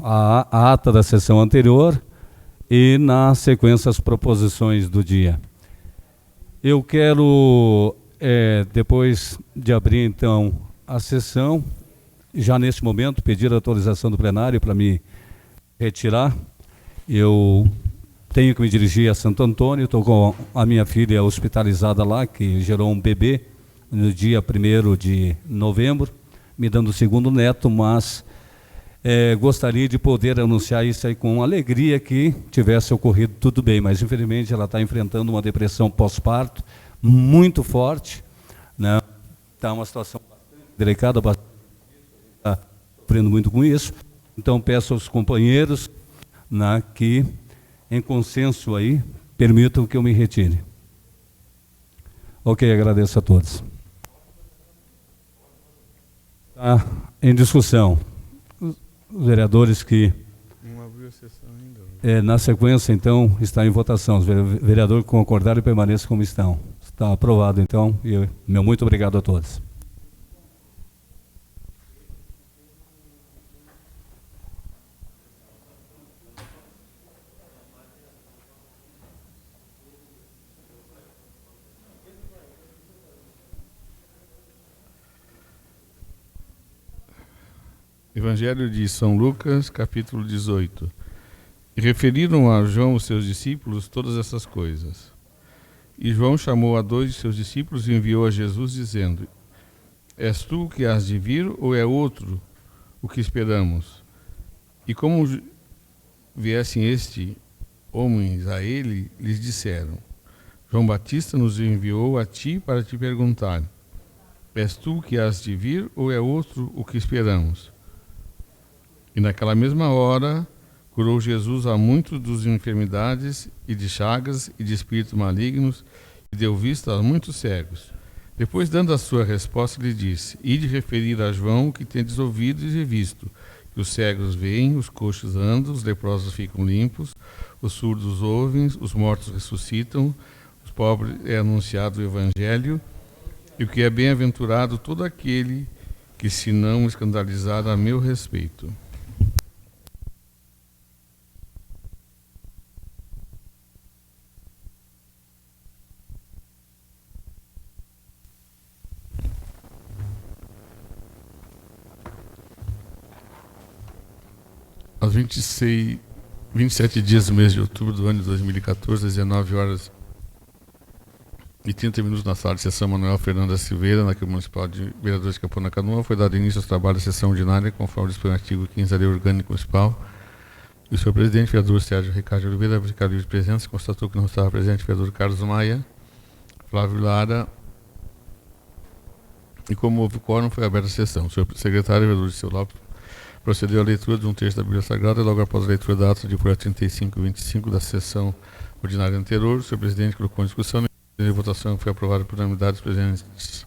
a ata da sessão anterior e, na sequência, as proposições do dia. Eu quero, depois de abrir, então, a sessão, já neste momento, pedir a autorização do plenário para me retirar. Eu tenho que me dirigir a Santo Antônio, estou com a minha filha hospitalizada lá, que gerou um bebê no dia 1º de novembro, me dando o segundo neto, mas gostaria de poder anunciar isso aí com alegria, que tivesse ocorrido tudo bem, mas infelizmente ela está enfrentando uma depressão pós-parto muito forte, né? Está uma situação bastante delicada, está sofrendo muito com isso. Então peço aos companheiros, né, que em consenso aí permitam que eu me retire. Ok, agradeço a todos. Está em discussão. Os vereadores que... Não abriu a sessão ainda. Na sequência, então, está em votação. Os vereadores que concordarem permaneçam como estão. Está aprovado, então. Meu muito obrigado a todos. Evangelho de São Lucas, capítulo 18. E referiram a João os seus discípulos todas essas coisas. E João chamou a 2 de seus discípulos e enviou a Jesus, dizendo: És tu o que hás de vir, ou é outro o que esperamos? E como viessem homens a ele, lhes disseram: João Batista nos enviou a ti para te perguntar: És tu o que hás de vir, ou é outro o que esperamos? E naquela mesma hora curou Jesus a muitos dos enfermidades e de chagas e de espíritos malignos, e deu vista a muitos cegos. Depois, dando a sua resposta, lhe disse: Ide referir a João o que tendes ouvido e visto, que os cegos veem, os coxos andam, os leprosos ficam limpos, os surdos ouvem, os mortos ressuscitam, os pobres é anunciado o Evangelho, e o que é bem-aventurado todo aquele que se não escandalizar a meu respeito. Aos 27 dias do mês de outubro do ano de 2014, às 19 horas e 30 minutos, na sala de sessão Manuel Fernanda Silveira, na Câmara Municipal de Vereadores de Capão da Canoa, foi dado início aos trabalhos da sessão ordinária, conforme dispõe o artigo 15 da Lei Orgânica Municipal. E o senhor presidente, vereador Sérgio Ricardo Oliveira, verificado de presença, constatou que não estava presente o vereador Carlos Maia, Flávio Lara, e como houve quórum, foi aberta a sessão. O senhor secretário, vereador Liceu Lopes, procedeu à leitura de um texto da Bíblia Sagrada e logo após a leitura da ata de por 35 e 25 da sessão ordinária anterior, o senhor presidente colocou em discussão e a votação foi aprovada por unanimidade dos presentes.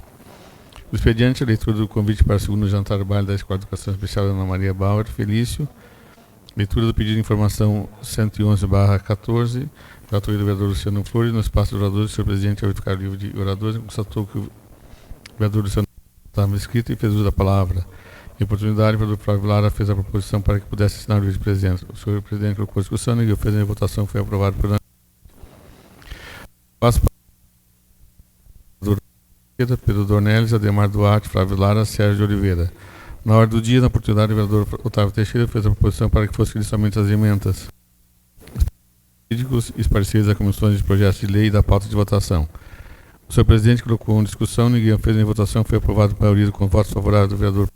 O expediente, a leitura do convite para o segundo jantar baile da Escola de Educação Especial Ana Maria Bauer Felício, leitura do pedido de informação 111/14, da autoria do vereador Luciano Flores, no espaço de oradores, o senhor presidente, ao ficar livre de oradores, constatou que o vereador Luciano estava inscrito e fez uso da palavra. Em oportunidade, o vereador Flávio Lara fez a proposição para que pudesse assinar o livro de presença. O senhor presidente colocou a discussão e o fez a votação, foi aprovado por Pedro Dornelles, Ademar Duarte, Flávio Lara, Sérgio de Oliveira. Na hora do dia, na oportunidade, o vereador Otávio Teixeira fez a proposição para que fossem somente as emendas jurídicos e parceiros das comissões de projetos de lei e da pauta de votação. O senhor presidente colocou em discussão, ninguém fez a votação, foi aprovado por maioria com votos favoráveis do vereador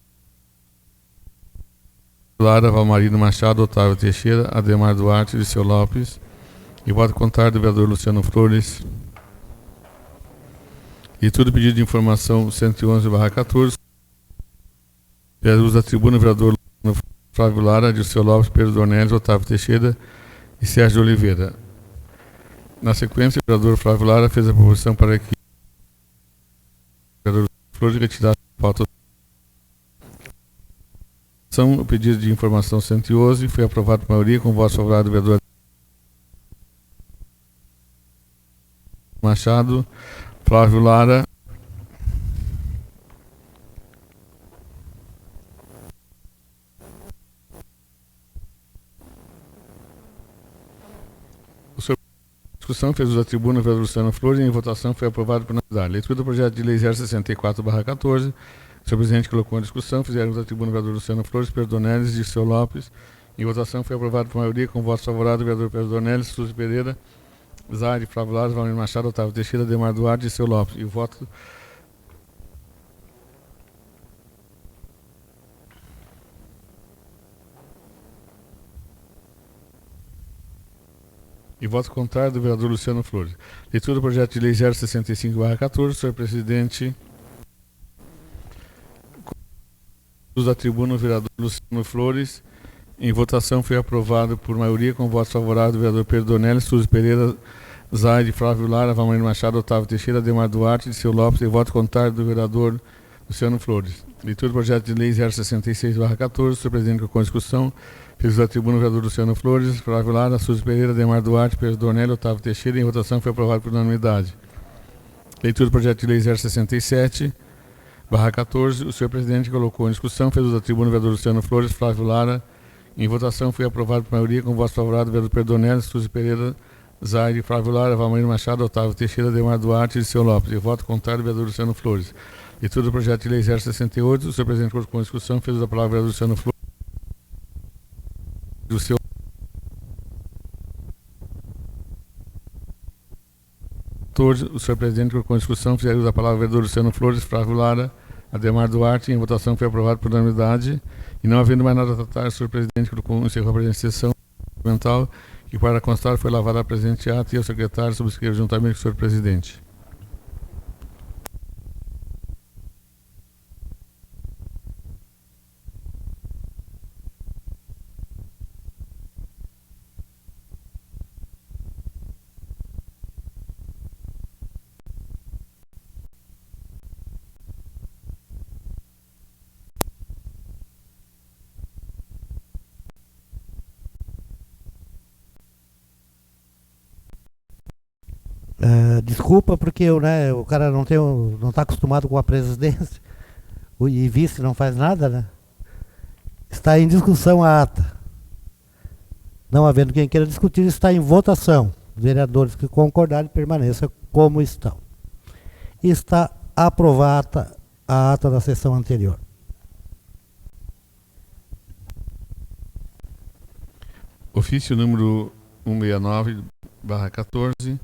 Lara, Valmarino Machado, Otávio Teixeira, Ademar Duarte, Liceu Lopes, e voto contrário do vereador Luciano Flores. E tudo pedido de informação 111/14. Vereadores da tribuna, vereador Flávio Lara, Liceu Lopes, Pedro Dornelles, Otávio Teixeira e Sérgio Oliveira. Na sequência, o vereador Flávio Lara fez a proposição para que o vereador Flores retirasse a pauta. O pedido de informação 111 foi aprovado por maioria com votos favoráveis do vereador Machado, Flávio Lara, discussão, fez uso da tribuna o vereador Luciano Flores e em votação foi aprovado por unanimidade. Leitura do projeto de lei 064/14. O senhor presidente colocou em discussão, fizeram uso da tribuna o vereador Luciano Flores, Pedro Dornelles e Dirceu Lopes. Em votação foi aprovado por maioria, com votos favoráveis do vereador Pedro Dornelles, Suzy Pereira, Zaide, Flávio Lares, Valmir Machado, Otávio Teixeira, Demar Duarte e Dirceu Lopes. E o voto contrário do vereador Luciano Flores. Leitura do projeto de lei 065/14. Senhor presidente, da tribuna o vereador Luciano Flores. Em votação foi aprovado por maioria, com votos favoráveis do vereador Pedro Dornelles, Suzy Pereira, Zaide, Flávio Lara, Valmir Machado, Otávio Teixeira, Demar Duarte, Dirceu Lopes e voto contrário do vereador Luciano Flores. Leitura do projeto de lei 066/14. Senhor presidente, com discussão, fez uso da tribuna o vereador Luciano Flores, Flávio Lara, Suzy Pereira, Demar Duarte, Pedro Dornelles, Otávio Teixeira. Em votação foi aprovado por unanimidade. Leitura do projeto de lei 067/14. O senhor presidente colocou em discussão, fez uso da tribuna o vereador Luciano Flores, Flávio Lara. Em votação foi aprovado por maioria, com votos favoráveis do vereador Pedro Dornelles, Suzy Pereira, Zaide, Flávio Lara, Valmir Machado, Otávio Teixeira, Demar Duarte e Dirceu Lopes. E voto contrário do vereador Luciano Flores. Leitura do projeto de lei 068. O senhor presidente colocou em discussão, fez uso da palavra o vereador Luciano Flores. O senhor presidente colocou em discussão, fizeram uso da palavra o vereador Luciano Flores, Flávio Lara, Ademar Duarte. Em votação foi aprovado por unanimidade. E não havendo mais nada a tratar, o senhor presidente encerrou a presente sessão documental, que para constar foi lavada a presente ata e o secretário subscreveu juntamente com o senhor presidente. Desculpa, porque o cara não está acostumado com a presidência, e vice não faz nada, né? Está em discussão a ata. Não havendo quem queira discutir, está em votação. Vereadores que concordarem permaneçam como estão. Está aprovada a ata da sessão anterior. Ofício número 169/14.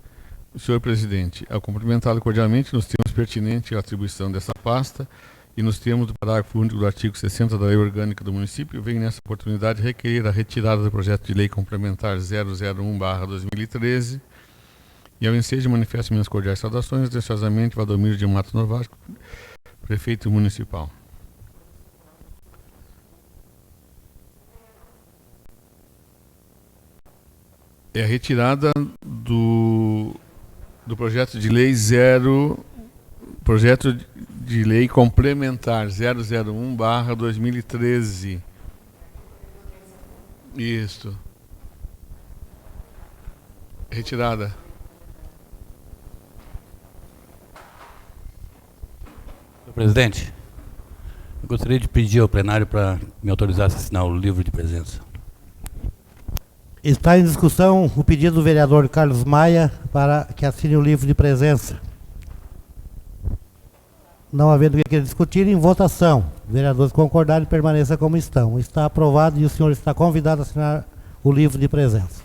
O senhor presidente, ao cumprimentá-lo cordialmente nos termos pertinentes à atribuição dessa pasta e nos termos do parágrafo único do artigo 60 da Lei Orgânica do Município, venho nessa oportunidade requerer a retirada do projeto de lei complementar 001/2013 e ao ensejo manifesto minhas cordiais saudações, atenciosamente, Valdomiro de Matos Novaes, prefeito municipal. É a retirada do projeto de lei projeto de lei complementar 001/2013. Isso. Retirada. Senhor presidente, eu gostaria de pedir ao plenário para me autorizar a assinar o livro de presença. Está em discussão o pedido do vereador Carlos Maia para que assine o livro de presença. Não havendo o que discutir, em votação. Vereadores concordarem, permaneça como estão. Está aprovado e o senhor está convidado a assinar o livro de presença.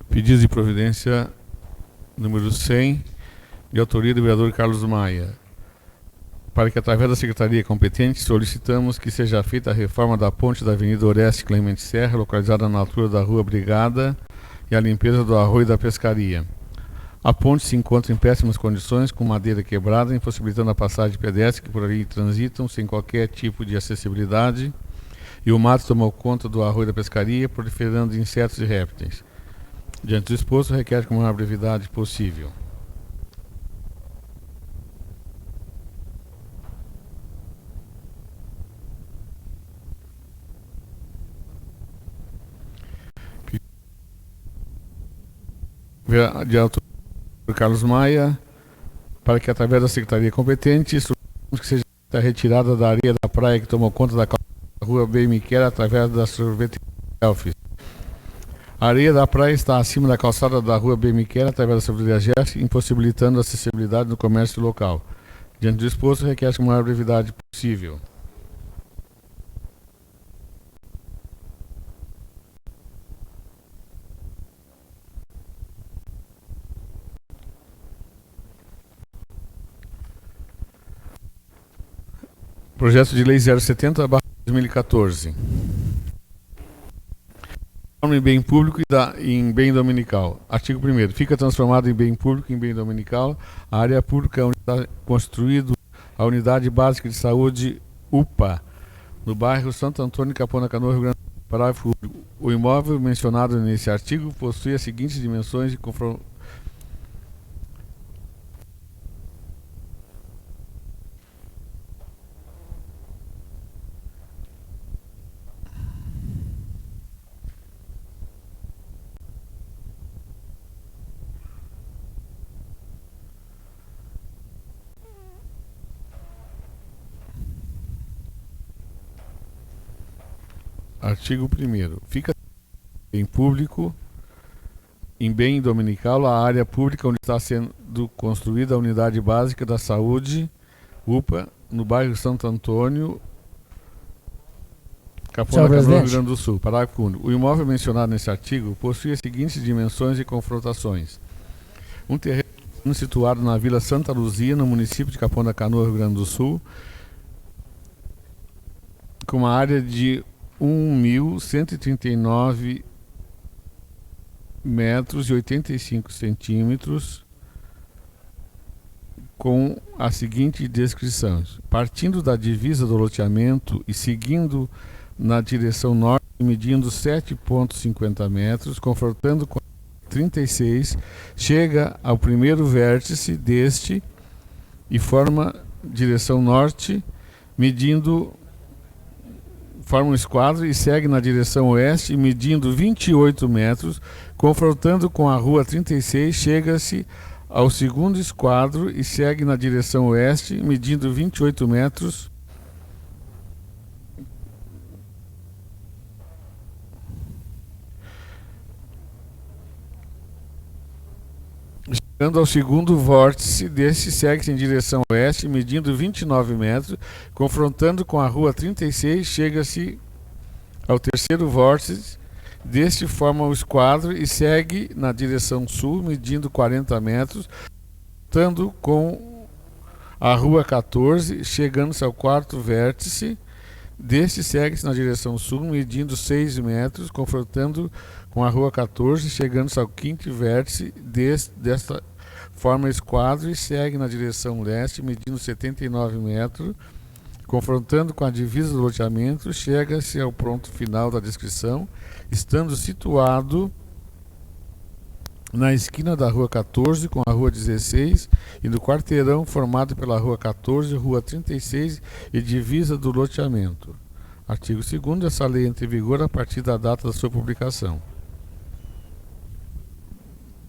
Pedido de providência número 100, de autoria do vereador Carlos Maia. Para que, através da secretaria competente, solicitamos que seja feita a reforma da ponte da Avenida Oreste Clemente Serra, localizada na altura da Rua Brigada, e a limpeza do arroio da pescaria. A ponte se encontra em péssimas condições, com madeira quebrada, impossibilitando a passagem de pedestres que por ali transitam sem qualquer tipo de acessibilidade, e o mato tomou conta do arroio da pescaria, proliferando insetos e répteis. Diante do exposto, requer com a maior brevidade possível. De autor Carlos Maia, para que, através da secretaria competente, que seja da retirada da areia da praia que tomou conta da rua B. Miquel através da sorvete Elfes. A areia da praia está acima da calçada da rua B. Miquel através da sorveteria Jeff, impossibilitando a acessibilidade no comércio local. Diante do exposto, requer a maior brevidade possível. Projeto de Lei 070/2014. Em bem público e em bem dominical. Artigo 1º. Fica transformado em bem público e em bem dominical a área pública onde está construído a Unidade Básica de Saúde UPA, no bairro Santo Antônio, Capão da Canoa, Rio Grande do Sul. Parágrafo único. O imóvel mencionado nesse artigo possui as seguintes dimensões de confronto. Artigo 1º. Fica em público, em bem dominical, a área pública onde está sendo construída a Unidade Básica da Saúde, UPA, no bairro Santo Antônio, Capão da Canoa, Rio Grande do Sul. Parágrafo único. O imóvel mencionado nesse artigo possui as seguintes dimensões e confrontações. Um terreno situado na Vila Santa Luzia, no município de Capão da Canoa, Rio Grande do Sul, com uma área de 1.139 metros e 85 centímetros, com a seguinte descrição: partindo da divisa do loteamento e seguindo na direção norte, medindo 7,50 metros, confrontando com 36, chega ao primeiro vértice deste e forma direção norte, forma um esquadro e segue na direção oeste, medindo 28 metros, confrontando com a rua 36, chega-se ao segundo esquadro e segue na direção oeste, medindo 28 metros, chegando ao segundo vórtice deste, segue-se em direção oeste, medindo 29 metros, confrontando com a rua 36, chega-se ao terceiro vórtice deste, forma o esquadro e segue na direção sul, medindo 40 metros, confrontando com a rua 14, chegando-se ao quarto vértice deste, segue-se na direção sul, medindo 6 metros, confrontando com a rua 14, chegando-se ao quinto vértice desta forma esquadro e segue na direção leste, medindo 79 metros, confrontando com a divisa do loteamento, chega-se ao ponto final da descrição, estando situado na esquina da rua 14 com a rua 16 e no quarteirão formado pela rua 14, rua 36 e divisa do loteamento. Artigo 2º. Essa lei entra em vigor a partir da data da sua publicação.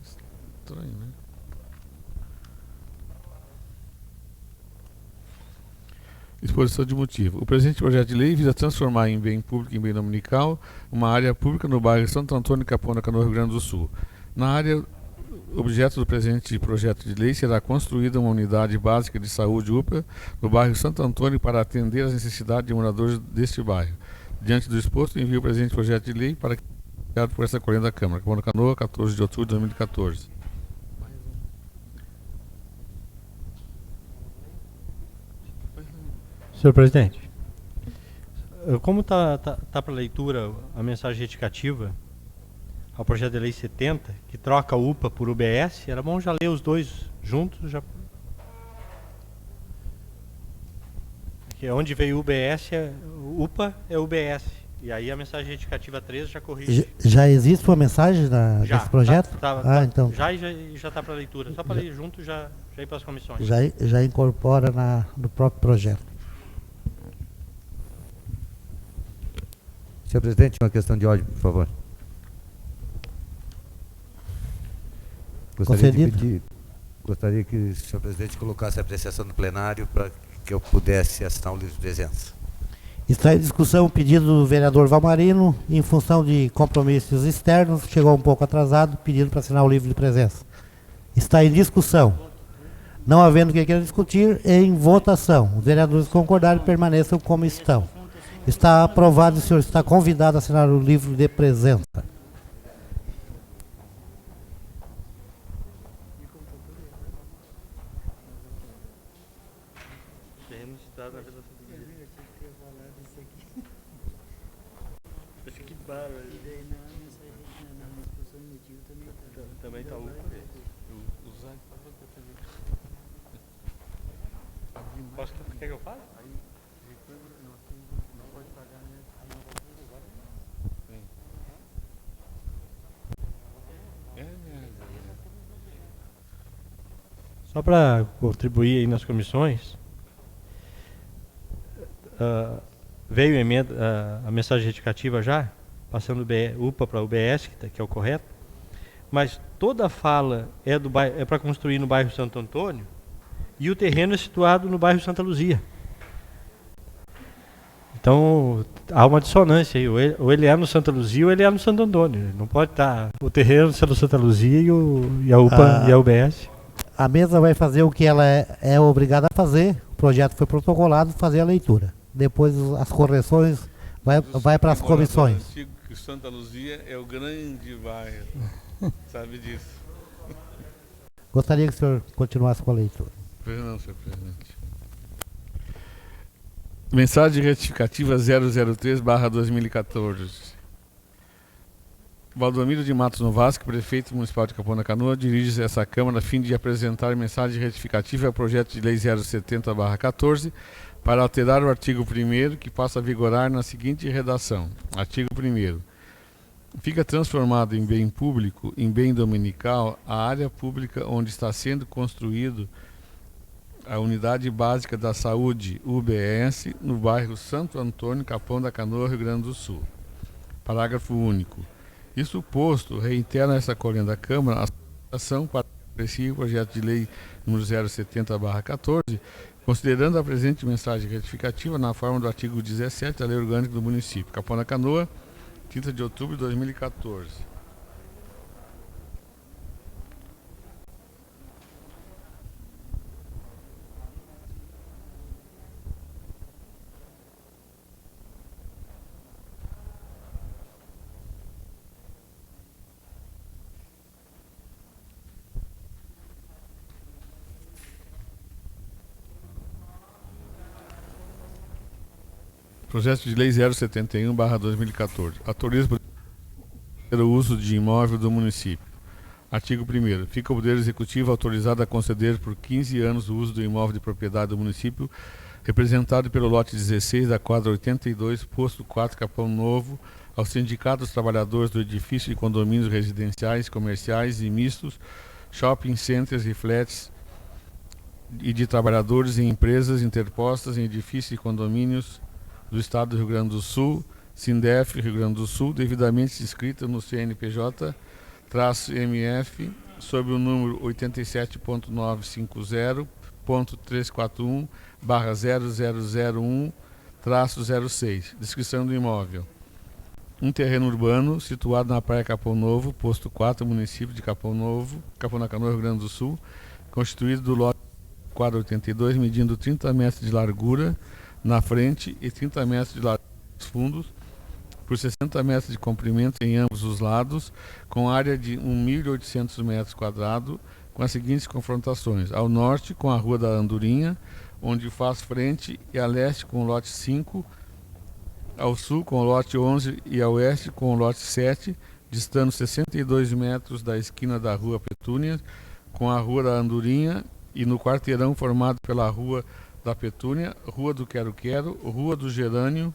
Estranho, né? Exposição de motivo. O presente projeto de lei visa transformar em bem público e em bem dominical uma área pública no bairro Santo Antônio, Capão da Canoa, Rio Grande do Sul. Na área objeto do presente projeto de lei será construída uma unidade básica de saúde UPA no bairro Santo Antônio para atender às necessidades de moradores deste bairro. Diante do exposto, envio o presente projeto de lei para que seja enviado por essa corrente da Câmara. Capão da Canoa, 14 de outubro de 2014. Senhor presidente, como está para leitura a mensagem indicativa ao projeto de lei 70, que troca o UPA por UBS, era bom já ler os dois juntos, já. Porque onde veio UBS, UPA é UBS. E aí a mensagem indicativa 3 já corrige. Já existe uma mensagem nesse projeto? Então. Já está para leitura. Só para ler junto, já ir para as comissões. Já incorpora no próprio projeto. Senhor presidente, uma questão de ordem, por favor. Gostaria que o senhor presidente colocasse a apreciação do plenário para que eu pudesse assinar o livro de presença. Está em discussão o pedido do vereador Valmarino, em função de compromissos externos, chegou um pouco atrasado, pedido para assinar o livro de presença. Está em discussão. Não havendo o que queira discutir, em votação. Os vereadores concordarem, permaneçam como estão. Está aprovado, o senhor está convidado a assinar o livro de presença. Também está louco. Quer que eu fale? Só para contribuir aí nas comissões, veio a emenda, a mensagem retificativa já, passando do UPA para o UBS, que é o correto, mas toda a fala é para construir no bairro Santo Antônio e o terreno é situado no bairro Santa Luzia. Então há uma dissonância aí, ou ele é no Santa Luzia ou ele é no Santo Antônio. Não pode estar o terreno sendo Santa Luzia e a UPA e a UBS. A mesa vai fazer o que ela é obrigada a fazer, o projeto foi protocolado, fazer a leitura. Depois as correções vai para as comissões. Antigo que Santa Luzia é o grande bairro, sabe disso. Gostaria que o senhor continuasse com a leitura. Pois não, senhor presidente. Mensagem retificativa 003/2014. Valdomiro de Matos Novasque, prefeito municipal de Capão da Canoa, dirige-se a essa Câmara a fim de apresentar mensagem retificativa ao projeto de lei 070/14 para alterar o artigo 1º, que passa a vigorar na seguinte redação. Artigo 1º. Fica transformado em bem público, em bem dominical, a área pública onde está sendo construído a Unidade Básica da Saúde, UBS, no bairro Santo Antônio, Capão da Canoa, Rio Grande do Sul. Parágrafo único. Isso posto, reitera nesta colenda da Câmara a solicitação para apreciar o projeto de lei número 070/14, considerando a presente mensagem retificativa na forma do artigo 17 da Lei Orgânica do Município. Capão da Canoa, 30 de outubro de 2014. Projeto de lei 071/2014. Autoriza o uso de imóvel do município. Artigo 1º. Fica o Poder Executivo autorizado a conceder por 15 anos o uso do imóvel de propriedade do município, representado pelo lote 16 da quadra 82, posto 4, Capão Novo, ao Sindicato dos Trabalhadores do Edifício de Condomínios Residenciais, Comerciais e Mistos, Shopping Centers e Flats e de trabalhadores em empresas interpostas em edifícios e condomínios do Estado do Rio Grande do Sul, Sindef, Rio Grande do Sul, devidamente inscrita no CNPJ-MF, sob o número 87.950.341/0001-06. Descrição do imóvel. Um terreno urbano situado na Praia Capão Novo, posto 4, município de Capão Novo, Capão da Canoa, Rio Grande do Sul, constituído do lote quadra 82, medindo 30 metros de largura na frente e 30 metros de largura nos fundos, por 60 metros de comprimento em ambos os lados, com área de 1.800 metros quadrados, com as seguintes confrontações: ao norte com a Rua da Andorinha, onde faz frente, e a leste com o lote 5, ao sul com o lote 11 e a oeste com o lote 7, distando 62 metros da esquina da Rua Petúnia com a Rua da Andorinha, e no quarteirão formado pela Rua da Petúnia, Rua do Quero-Quero, Rua do Gerânio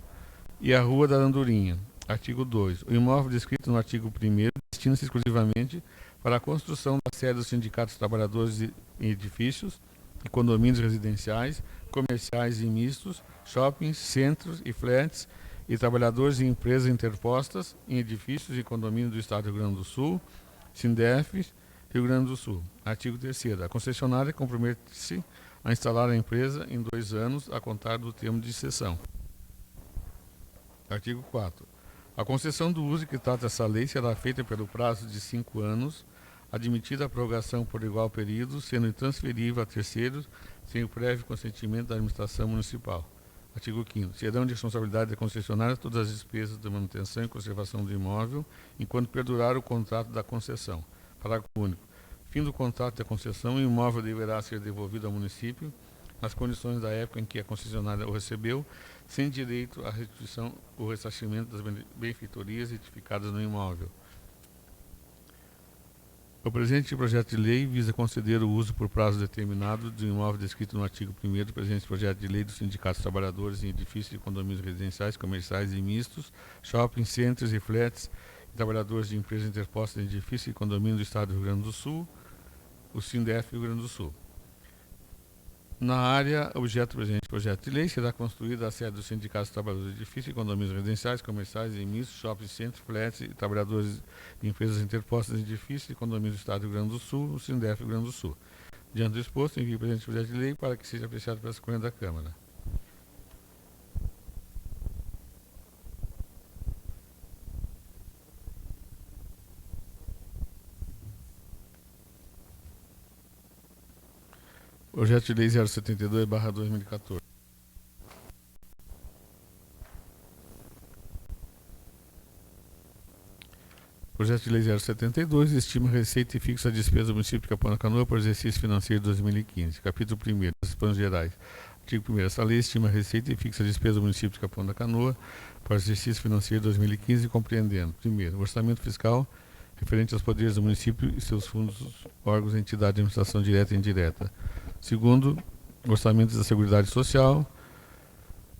e a Rua da Andorinha. Artigo 2. O imóvel descrito no artigo 1º destina-se exclusivamente para a construção da sede dos sindicatos trabalhadores em edifícios e condomínios residenciais, comerciais e mistos, shoppings, centros e flats e trabalhadores em empresas interpostas em edifícios e condomínios do Estado do Rio Grande do Sul, Sindef, Rio Grande do Sul. Artigo 3º. A concessionária compromete-se a instalar a empresa em 2 anos a contar do termo de cessão. Artigo 4. A concessão do uso que trata essa lei será feita pelo prazo de 5 anos, admitida a prorrogação por igual período, sendo intransferível a terceiros, sem o prévio consentimento da administração municipal. Artigo 5º. Serão de responsabilidade da concessionária todas as despesas de manutenção e conservação do imóvel, enquanto perdurar o contrato da concessão. Parágrafo único. Fim do contrato da concessão, o imóvel deverá ser devolvido ao município, nas condições da época em que a concessionária o recebeu, sem direito à restituição ou ressarcimento das benfeitorias retificadas no imóvel. O presente projeto de lei visa conceder o uso por prazo determinado do imóvel descrito no artigo 1º do presente projeto de lei dos sindicatos trabalhadores em edifícios de condomínios residenciais, comerciais e mistos, shopping centers e flats, e trabalhadores de empresas interpostas em edifícios e condomínios do Estado do Rio Grande do Sul, o SINDEF Rio Grande do Sul. Na área objeto do presente projeto de lei, será construída a sede dos sindicatos trabalhadores de edifícios e condomínios residenciais, comerciais e mistos, shopping centers, flats e trabalhadores de empresas interpostas em edifícios e condomínios do Estado do Rio Grande do Sul, o SINDEF Rio Grande do Sul. Diante do exposto, envio o presente projeto de lei para que seja apreciado pela Secretaria da Câmara. Projeto de Lei 072/2014. Projeto de Lei 072 estima a receita e fixa a despesa do município de Capão da Canoa por exercício financeiro de 2015. Capítulo 1º. Das disposições gerais. Artigo 1º. Essa lei estima a receita e fixa a despesa do município de Capão da Canoa para o exercício financeiro de 2015, compreendendo: primeiro, o orçamento fiscal referente aos poderes do município e seus fundos, órgãos e entidades de administração direta e indireta. Segundo, orçamentos da Seguridade Social.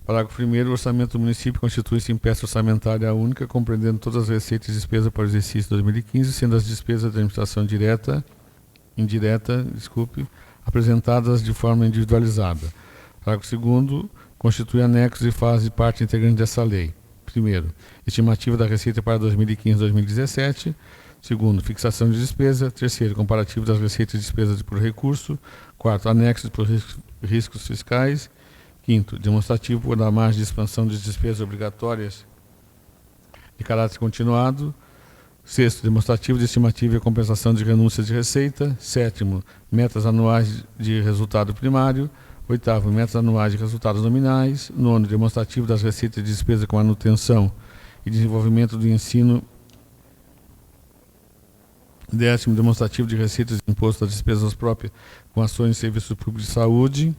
Parágrafo 1º. O orçamento do município constitui-se em peça orçamentária única, compreendendo todas as receitas e despesas para o exercício 2015, sendo as despesas da administração indireta, apresentadas de forma individualizada. Parágrafo 2º. Constitui anexos e faz parte integrante dessa lei. Primeiro, estimativa da receita para 2015 e 2017. Segundo, fixação de despesa. Terceiro, comparativo das receitas e despesas por recurso. Quarto, anexos por riscos fiscais. Quinto, demonstrativo da margem de expansão de despesas obrigatórias de caráter continuado. Sexto, demonstrativo de estimativa e compensação de renúncias de receita. Sétimo, metas anuais de resultado primário. Oitavo, metas anuais de resultados nominais. Nono, demonstrativo das receitas e despesas com manutenção e desenvolvimento do ensino. Décimo, demonstrativo de receitas de imposto das despesas próprias com ações e serviços públicos de saúde.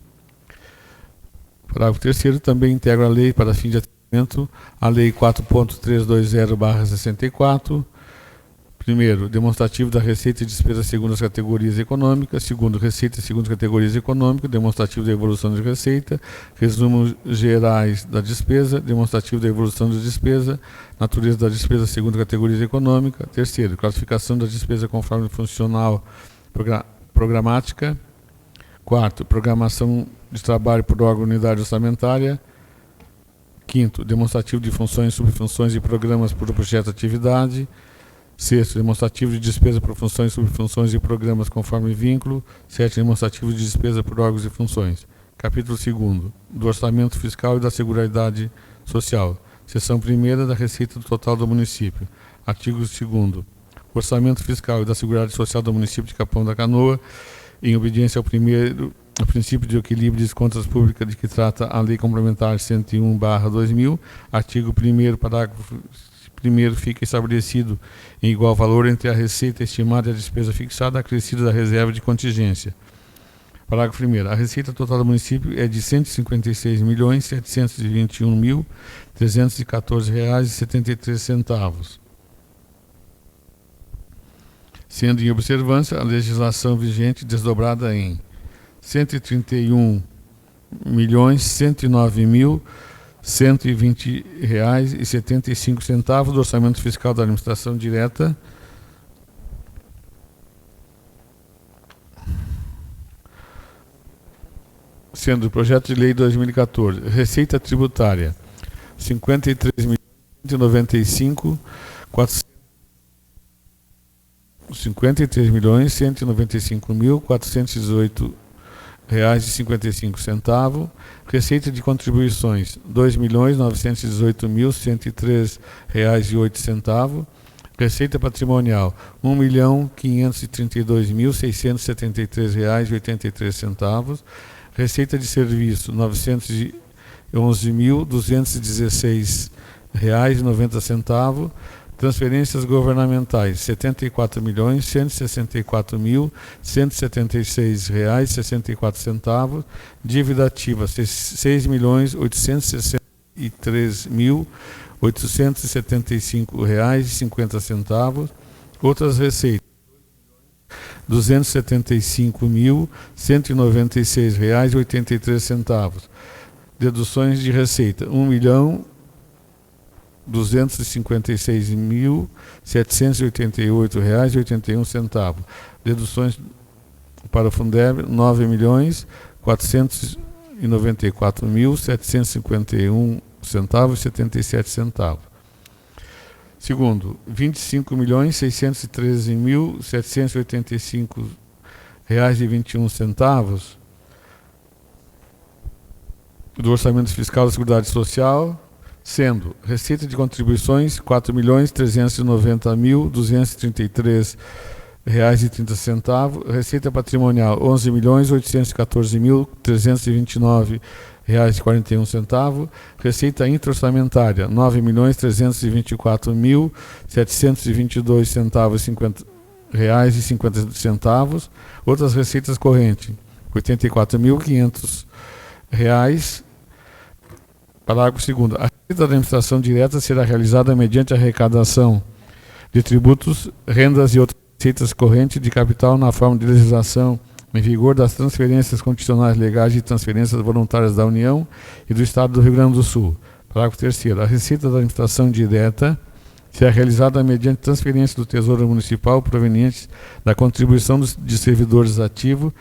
Parágrafo 3º, também integra a lei para fim de atendimento a Lei 4.320/64. Primeiro, demonstrativo da receita e despesa segundo as categorias econômicas. Segundo, receita segundo as categorias econômicas. Demonstrativo da evolução de receita. Resumos gerais da despesa. Demonstrativo da evolução da despesa. Natureza da despesa segundo categorias econômicas. Terceiro, classificação da despesa conforme funcional programática. Quarto, programação de trabalho por órgão unidade orçamentária. Quinto, demonstrativo de funções, subfunções e programas por projeto de atividade. Sexto, demonstrativo de despesa por funções, subfunções e programas conforme vínculo. Sétimo, demonstrativo de despesa por órgãos e funções. Capítulo 2º, do Orçamento Fiscal e da Seguridade Social. Seção 1ª da Receita Total do Município. Artigo 2º. Orçamento Fiscal e da Seguridade Social do Município de Capão da Canoa, em obediência ao princípio de equilíbrio de contas públicas de que trata a Lei Complementar 101/2000, artigo 1º, parágrafo 1º, fica estabelecido em igual valor entre a receita estimada e a despesa fixada, acrescida da reserva de contingência. Parágrafo 1º. A receita total do município é de R$ 156.721.314,73, sendo em observância a legislação vigente desdobrada em R$ 131.109.120,75 do orçamento fiscal da administração direta, sendo o projeto de lei 2014, receita tributária, R$ 53.195.418 R$2.918.055. Receita de contribuições, R$2.918.003,08. Receita patrimonial, R$1.532.673,83. Receita de serviço, R$911.216,90. Transferências governamentais, R$74.164.176,64. Dívida ativa, R$6.873.875,50. Outras receitas, R$275.196,83. Deduções de receita, R$1.256.788,81. Deduções para o Fundeb, R$9.494.751,77. Segundo, R$25.613.785,21 do Orçamento Fiscal da Seguridade Social, sendo receita de contribuições R$4.390.233,30, receita patrimonial R$11.814.329,41, receita intra-orçamentária R$9.324.722,50, outras receitas correntes R$84.500. Parágrafo 2º. A receita da administração direta será realizada mediante a arrecadação de tributos, rendas e outras receitas correntes de capital na forma de legislação em vigor das transferências condicionais legais e transferências voluntárias da União e do Estado do Rio Grande do Sul. Parágrafo 3º. A receita da administração direta será realizada mediante transferência do Tesouro Municipal provenientes da contribuição de servidores ativos,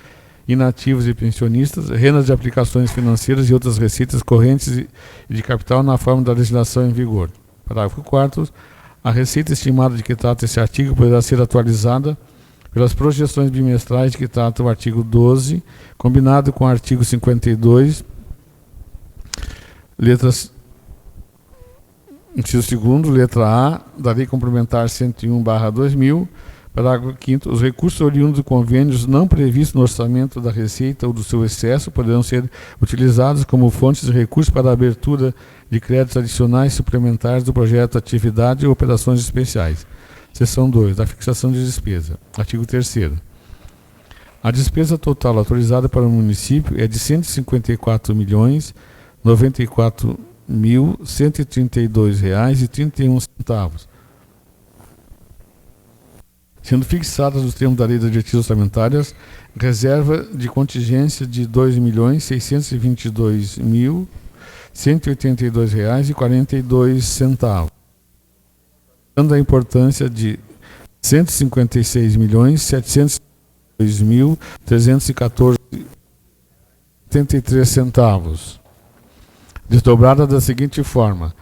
inativos e pensionistas, rendas de aplicações financeiras e outras receitas correntes e de capital na forma da legislação em vigor. Parágrafo 4º. A receita estimada de que trata esse artigo poderá ser atualizada pelas projeções bimestrais de que trata o artigo 12, combinado com o artigo 52, inciso 2º, letra A, da Lei Complementar 101/2000, parágrafo 5º, os recursos oriundos de convênios não previstos no orçamento da Receita ou do seu excesso poderão ser utilizados como fontes de recursos para a abertura de créditos adicionais suplementares do projeto Atividade ou Operações Especiais. Seção 2, da fixação de despesa. Artigo 3º. A despesa total autorizada para o município é de R$154.132,31, sendo fixadas nos termos da Lei das Diretrizes Orçamentárias, reserva de contingência de R$2.622.182,42, dando a importância de R$156.752.314,73, desdobrada da seguinte forma.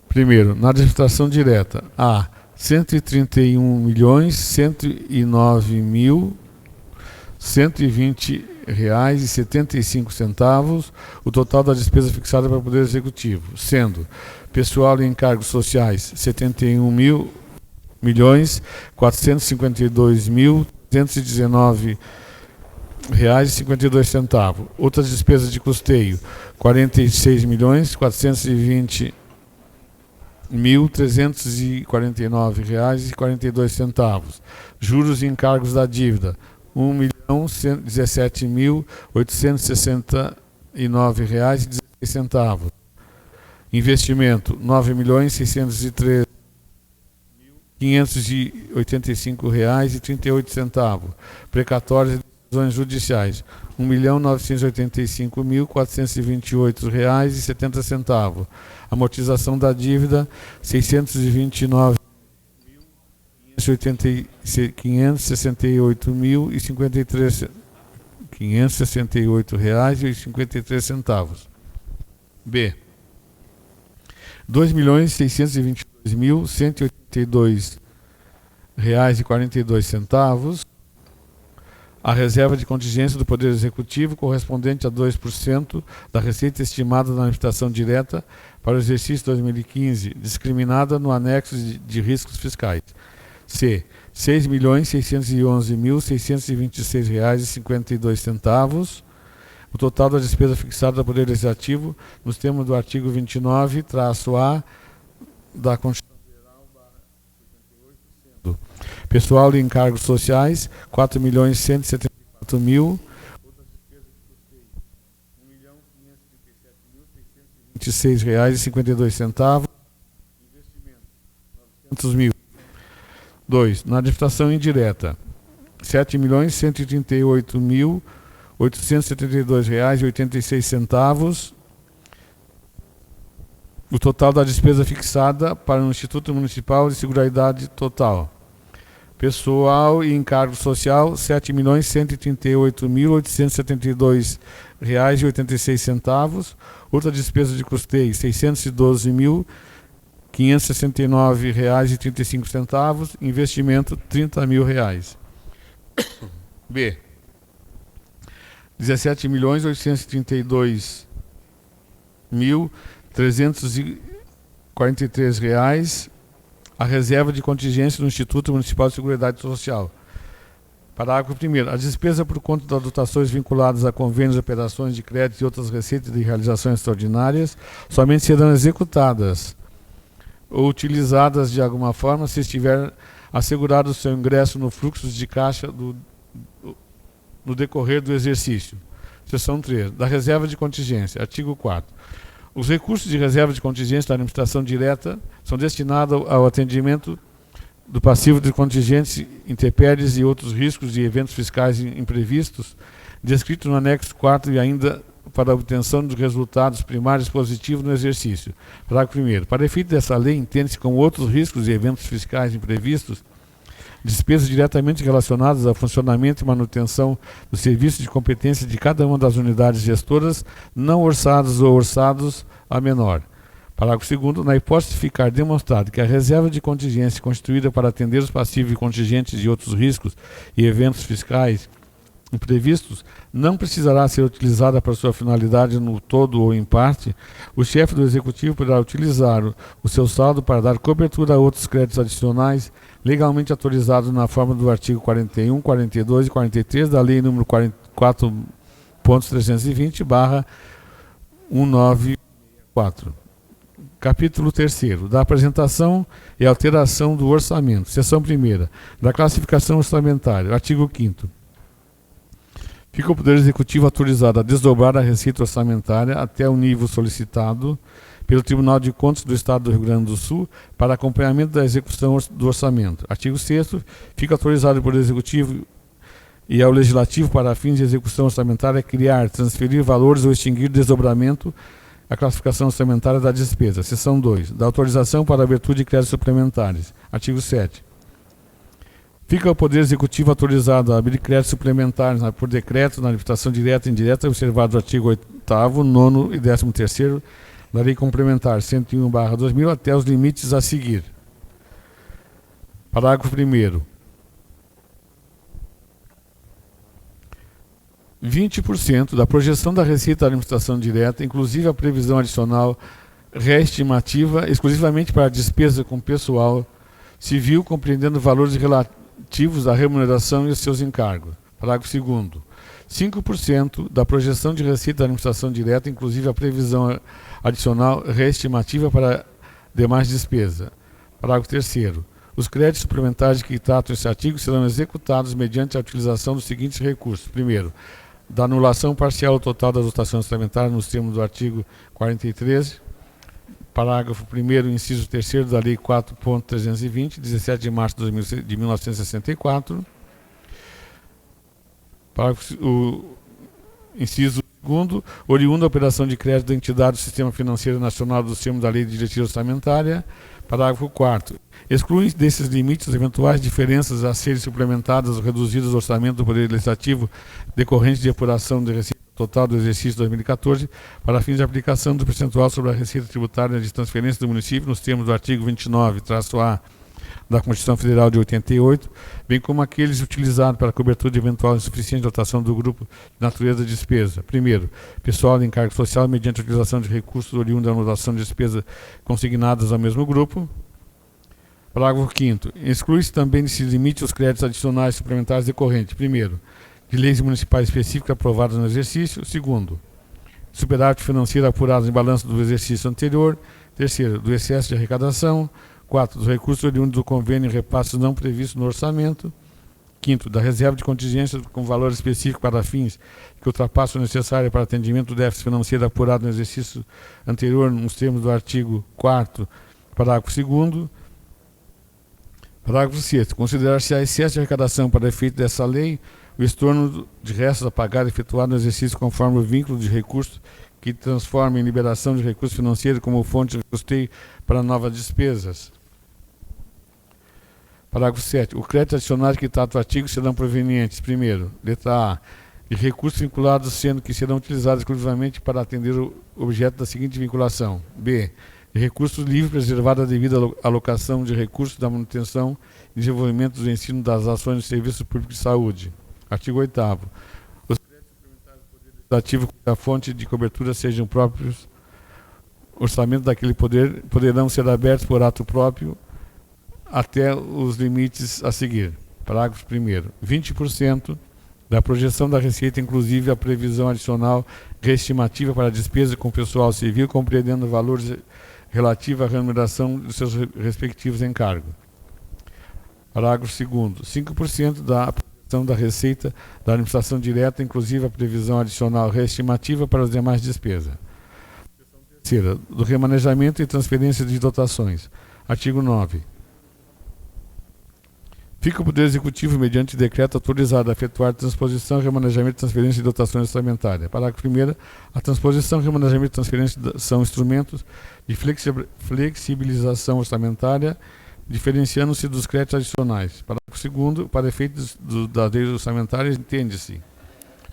Primeiro, na administração direta, a R$131.109.120,75, o total da despesa fixada para o Poder Executivo, sendo pessoal e encargos sociais R$71.452.319,52, outras despesas de custeio R$46.420.349,42, juros e encargos da dívida R$1.117.869,16, investimento R$9.603.585,38, precatórios e decisões judiciais R$1.985.428,70, amortização da dívida R$628.568,53. B. R$2.622.182,42, a reserva de contingência do Poder Executivo correspondente a 2% da receita estimada na administração direta para o exercício 2015, discriminada no anexo de riscos fiscais. C. R$ 6.611.626,52. O total da despesa fixada do Poder Legislativo nos termos do artigo 29-A da Constituição Federal, pessoal e encargos sociais, R$ 4.174.000. Outras despesas de custeio, R$ 1.537.626,52. Investimento, R$ 900.000. 2. Na administração indireta, R$ 7.138.872,86. O total da despesa fixada para o Instituto Municipal de Seguridade Total. Pessoal e encargo social, R$ 7.138.872,86. Outra despesa de custeio, R$ 612.569,35. Investimento, R$ 30.000. B. R$ 17.832.343. A reserva de contingência do Instituto Municipal de Seguridade Social. Parágrafo 1º. A despesa por conta das dotações vinculadas a convênios, operações de crédito e outras receitas de realizações extraordinárias somente serão executadas ou utilizadas de alguma forma se estiver assegurado o seu ingresso no fluxo de caixa no decorrer do exercício. Seção 3. Da reserva de contingência. Artigo 4º. Os recursos de reserva de contingência da administração direta são destinados ao atendimento do passivo de contingentes, intempéries e outros riscos e eventos fiscais imprevistos, descrito no anexo 4 e ainda para a obtenção dos resultados primários positivos no exercício. Parágrafo 1º. Para efeito dessa lei, entende-se como outros riscos e eventos fiscais imprevistos despesas diretamente relacionadas ao funcionamento e manutenção do serviço de competência de cada uma das unidades gestoras, não orçados ou orçados a menor. Parágrafo 2º. Na hipótese de ficar demonstrado que a reserva de contingência constituída para atender os passivos e contingentes de outros riscos e eventos fiscais imprevistos não precisará ser utilizada para sua finalidade no todo ou em parte, o chefe do Executivo poderá utilizar o seu saldo para dar cobertura a outros créditos adicionais legalmente autorizados na forma do artigo 41, 42 e 43 da Lei nº 44.320/1964. Capítulo 3º. Da apresentação e alteração do orçamento. Seção 1ª. Da classificação orçamentária. Artigo 5º. Fica o Poder Executivo autorizado a desdobrar a receita orçamentária até o nível solicitado pelo Tribunal de Contas do Estado do Rio Grande do Sul para acompanhamento da execução do orçamento. Artigo 6º. Fica autorizado o Poder Executivo e ao Legislativo para fins de execução orçamentária criar, transferir valores ou extinguir desdobramento a classificação orçamentária da despesa. Seção 2. Da autorização para a abertura de créditos suplementares. Artigo 7º. Fica o Poder Executivo autorizado a abrir créditos suplementares por decreto na limitação direta e indireta, observado o artigo 8º, 9º e 13º da Lei Complementar 101/2000 até os limites a seguir. Parágrafo 1º. 20% da projeção da receita da administração direta, inclusive a previsão adicional reestimativa, exclusivamente para a despesa com pessoal civil, compreendendo valores relativos à remuneração e seus encargos. Parágrafo 2º. 5% da projeção de receita da administração direta, inclusive a previsão adicional reestimativa para demais despesas. Parágrafo 3º. Os créditos suplementares que tratam esse artigo serão executados mediante a utilização dos seguintes recursos. Primeiro, da anulação parcial ou total das dotações orçamentárias nos termos do artigo 43, parágrafo 1º, inciso 3º da Lei 4.320, 17 de março de 1964. Parágrafo, inciso 2º, oriundo da operação de crédito da entidade do Sistema Financeiro Nacional dos termos da Lei de Diretriz Orçamentária. Parágrafo 4º. Excluem desses limites eventuais diferenças a serem suplementadas ou reduzidas do orçamento do Poder Legislativo decorrentes de apuração de receita total do exercício 2014 para fins de aplicação do percentual sobre a receita tributária de transferência do município nos termos do artigo 29-A da Constituição Federal de 88, bem como aqueles utilizados para a cobertura de eventual insuficiente dotação do grupo de natureza de despesa. Primeiro, pessoal de encargo social mediante a utilização de recursos oriundos da anulação de despesa consignadas ao mesmo grupo. Parágrafo 5º. Exclui-se também desse limite os créditos adicionais suplementares decorrentes. Primeiro, de leis municipais específicas aprovadas no exercício. Segundo, superávit financeiro apurado em balanço do exercício anterior. Terceiro, do excesso de arrecadação. Quarto, dos recursos oriundos do convênio e repasses não previstos no orçamento. Quinto, da reserva de contingência com valor específico para fins que ultrapassam o necessário para atendimento do déficit financeiro apurado no exercício anterior, nos termos do artigo 4º, parágrafo 2º. Parágrafo 6º. Considerar-se-á excesso de arrecadação para efeito dessa lei o estorno de restos a pagar efetuado no exercício conforme o vínculo de recursos que transforma em liberação de recursos financeiros como fonte de custeio para novas despesas. Parágrafo 7º. O crédito adicional que trata o artigo serão provenientes, primeiro, letra A, de recursos vinculados, sendo que serão utilizados exclusivamente para atender o objeto da seguinte vinculação. B, de recursos livres preservados a devida alocação de recursos da manutenção e desenvolvimento do ensino das ações de serviço público de saúde. Artigo 8º. Os créditos suplementares do Poder Legislativo cuja fonte de cobertura sejam próprios orçamentos daquele poder poderão ser abertos por ato próprio até os limites a seguir. Parágrafo 1º. 20% da projeção da receita, inclusive a previsão adicional reestimativa para despesa com pessoal civil, compreendendo valores relativos à remuneração dos seus respectivos encargos. Parágrafo 2º. 5% da projeção da receita da administração direta, inclusive a previsão adicional reestimativa para as demais despesas. Terceira, do remanejamento e transferência de dotações. Artigo 9. Fica o Poder Executivo, mediante decreto, autorizado a efetuar transposição, remanejamento e transferência de dotações orçamentárias. Parágrafo 1º. A transposição, remanejamento e transferência são instrumentos de flexibilização orçamentária, diferenciando-se dos créditos adicionais. Parágrafo 2º. Para efeitos das leis orçamentárias, entende-se: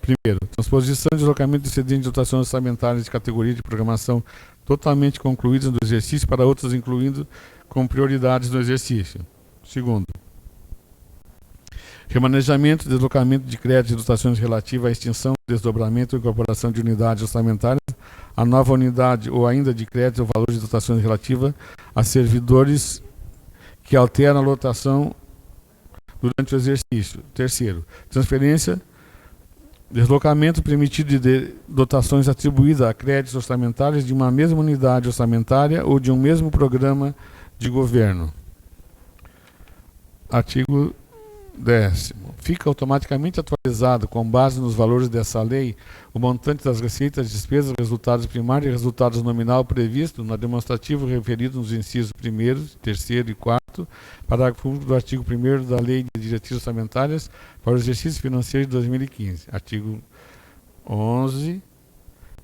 primeiro, transposição e deslocamento de excedente de dotações orçamentárias de categoria de programação totalmente concluídas no exercício para outras incluindo com prioridades no exercício. Segundo, remanejamento e deslocamento de créditos e dotações relativas à extinção, desdobramento ou incorporação de unidades orçamentárias, a nova unidade ou ainda de créditos ou valores de dotações relativas a servidores que alteram a lotação durante o exercício. Terceiro, transferência, deslocamento permitido de dotações atribuídas a créditos orçamentários de uma mesma unidade orçamentária ou de um mesmo programa de governo. Artigo 10º. Fica automaticamente atualizado, com base nos valores dessa lei, o montante das receitas, despesas, resultados primários e resultados nominal previsto no demonstrativo referido nos incisos 1º, 3º e 4º, parágrafo único do artigo 1º da Lei de Diretrizes Orçamentárias para o exercício financeiro de 2015. Artigo 11.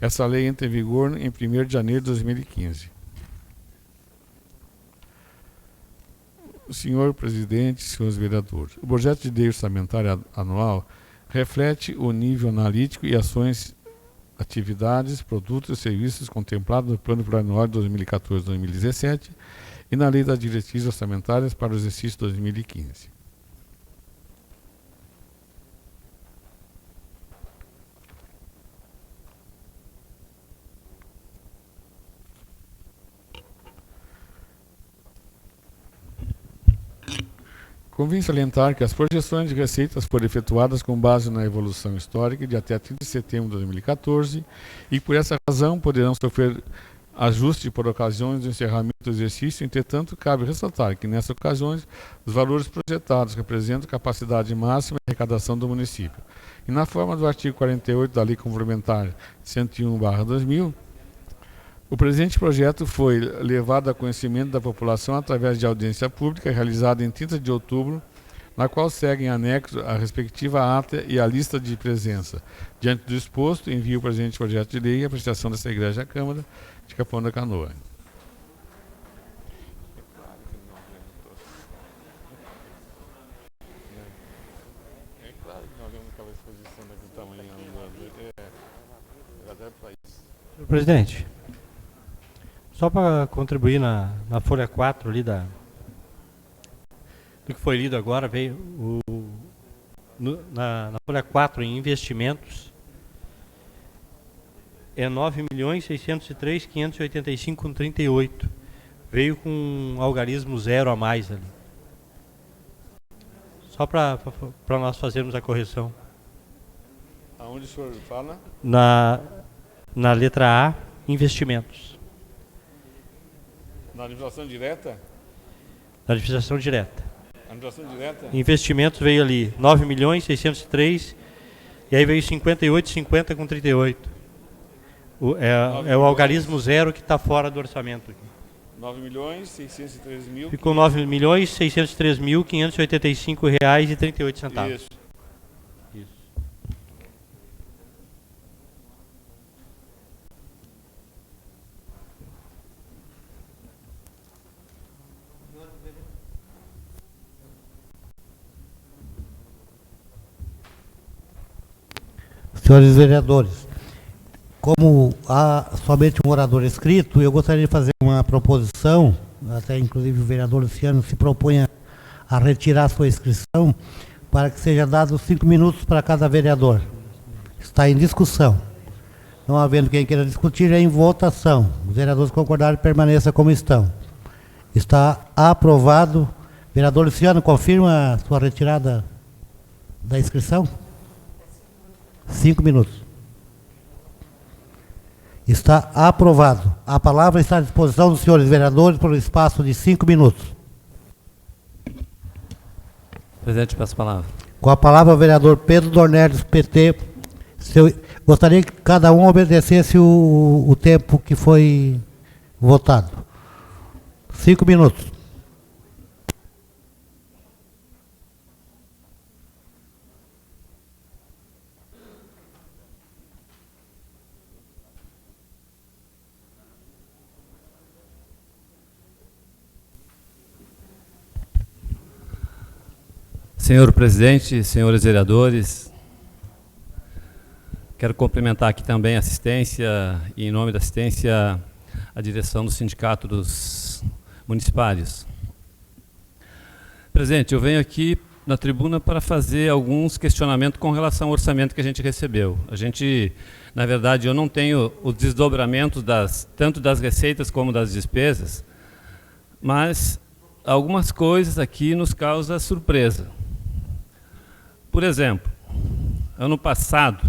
Essa lei entra em vigor em 1º de janeiro de 2015. Senhor Presidente, senhores vereadores, o projeto de lei orçamentária anual reflete o nível analítico e ações, atividades, produtos e serviços contemplados no Plano Plurianual de 2014-2017 e na Lei das Diretrizes Orçamentárias para o exercício 2015. Convém salientar que as projeções de receitas foram efetuadas com base na evolução histórica de até 30 de setembro de 2014 e, por essa razão, poderão sofrer ajuste por ocasiões do encerramento do exercício. Entretanto, cabe ressaltar que, nessas ocasiões, os valores projetados representam capacidade máxima de arrecadação do município. E, na forma do artigo 48 da Lei Complementar 101/2000, o presente projeto foi levado a conhecimento da população através de audiência pública realizada em 30 de outubro, na qual seguem anexo a respectiva ata e a lista de presença. Diante do exposto, envio o presente projeto de lei à apreciação desta Igreja à Câmara de Capão da Canoa. Senhor presidente, só para contribuir na folha 4 ali do que foi lido agora, veio na folha 4, em investimentos, é 9.603.585,38. Veio com um algarismo 0 a mais ali. Só para nós fazermos a correção. Aonde o senhor fala? Na letra A, investimentos. Na administração direta? Na administração direta. Administração direta? Investimentos veio ali 9.603.000 e aí veio 58,50 com 38. É o algarismo 0 que está fora do orçamento aqui. 9.603.000. Ficou 9.603.585,38 reais. Isso. Senhores vereadores, como há somente um orador inscrito, eu gostaria de fazer uma proposição, até inclusive o vereador Luciano se propõe a retirar sua inscrição, para que seja dado 5 minutos para cada vereador. Está em discussão. Não havendo quem queira discutir, é em votação. Os vereadores concordarem, permaneça como estão. Está aprovado. Vereador Luciano, confirma a sua retirada da inscrição? 5 minutos. Está aprovado. A palavra está à disposição dos senhores vereadores por um espaço de 5 minutos. Presidente, peço a palavra. Com a palavra o vereador Pedro Dornelles, PT. Gostaria que cada um obedecesse o tempo que foi votado. 5 minutos. Senhor presidente, senhores vereadores, quero cumprimentar aqui também a assistência e, em nome da assistência, a direção do Sindicato dos Municipários. Presidente, eu venho aqui na tribuna para fazer alguns questionamentos com relação ao orçamento que a gente recebeu. Na verdade, eu não tenho os desdobramentos tanto das receitas como das despesas, mas algumas coisas aqui nos causam surpresa. Por exemplo, ano passado,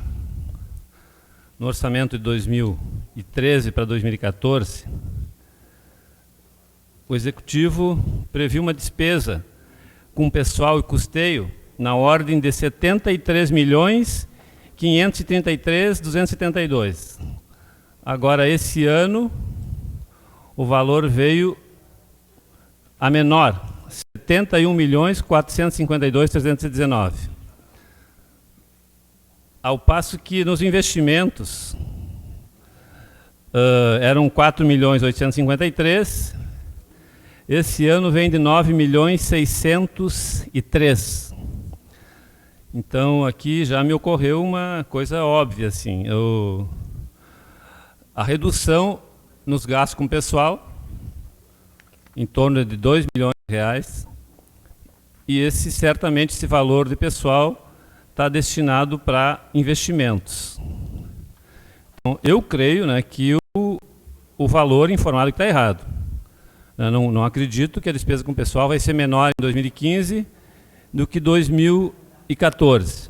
no orçamento de 2013 para 2014, o Executivo previu uma despesa com pessoal e custeio na ordem de 73.533.272. Agora, esse ano, o valor veio a menor, 71.452.319. Ao passo que nos investimentos eram 4.853.000, esse ano vem de 9.603.000. Então, aqui já me ocorreu uma coisa óbvia, assim, a redução nos gastos com pessoal, em torno de 2 milhões de reais, e certamente esse valor de pessoal está destinado para investimentos. Então, eu creio, né, que o valor informado está errado. Eu não acredito que a despesa com pessoal vai ser menor em 2015 do que 2014.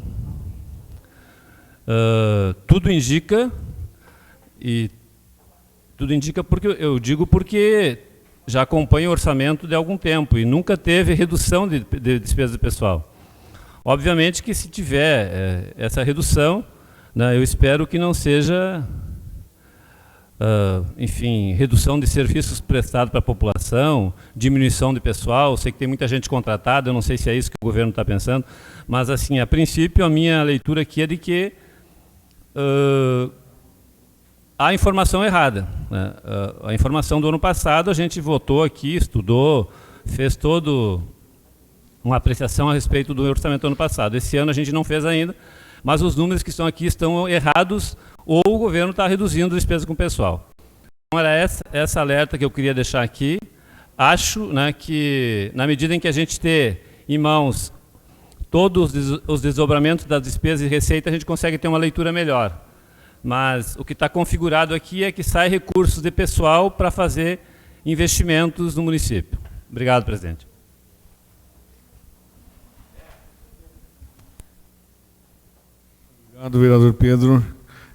Tudo indica porque eu digo porque já acompanho o orçamento de algum tempo e nunca teve redução de despesa de pessoal. Obviamente que se tiver essa redução, né, eu espero que não seja, enfim, redução de serviços prestados para a população, diminuição de pessoal. Sei que tem muita gente contratada, eu não sei se é isso que o governo está pensando, mas, assim, a princípio, a minha leitura aqui é de que há informação errada, né? A informação do ano passado, a gente votou aqui, estudou, fez todo uma apreciação a respeito do orçamento do ano passado. Esse ano a gente não fez ainda, mas os números que estão aqui estão errados ou o governo está reduzindo a despesa com o pessoal. Então, era essa alerta que eu queria deixar aqui. Acho, né, que, na medida em que a gente ter em mãos todos os desdobramentos das despesas e receita, a gente consegue ter uma leitura melhor. Mas o que está configurado aqui é que sai recursos de pessoal para fazer investimentos no município. Obrigado, presidente. Obrigado, vereador Pedro.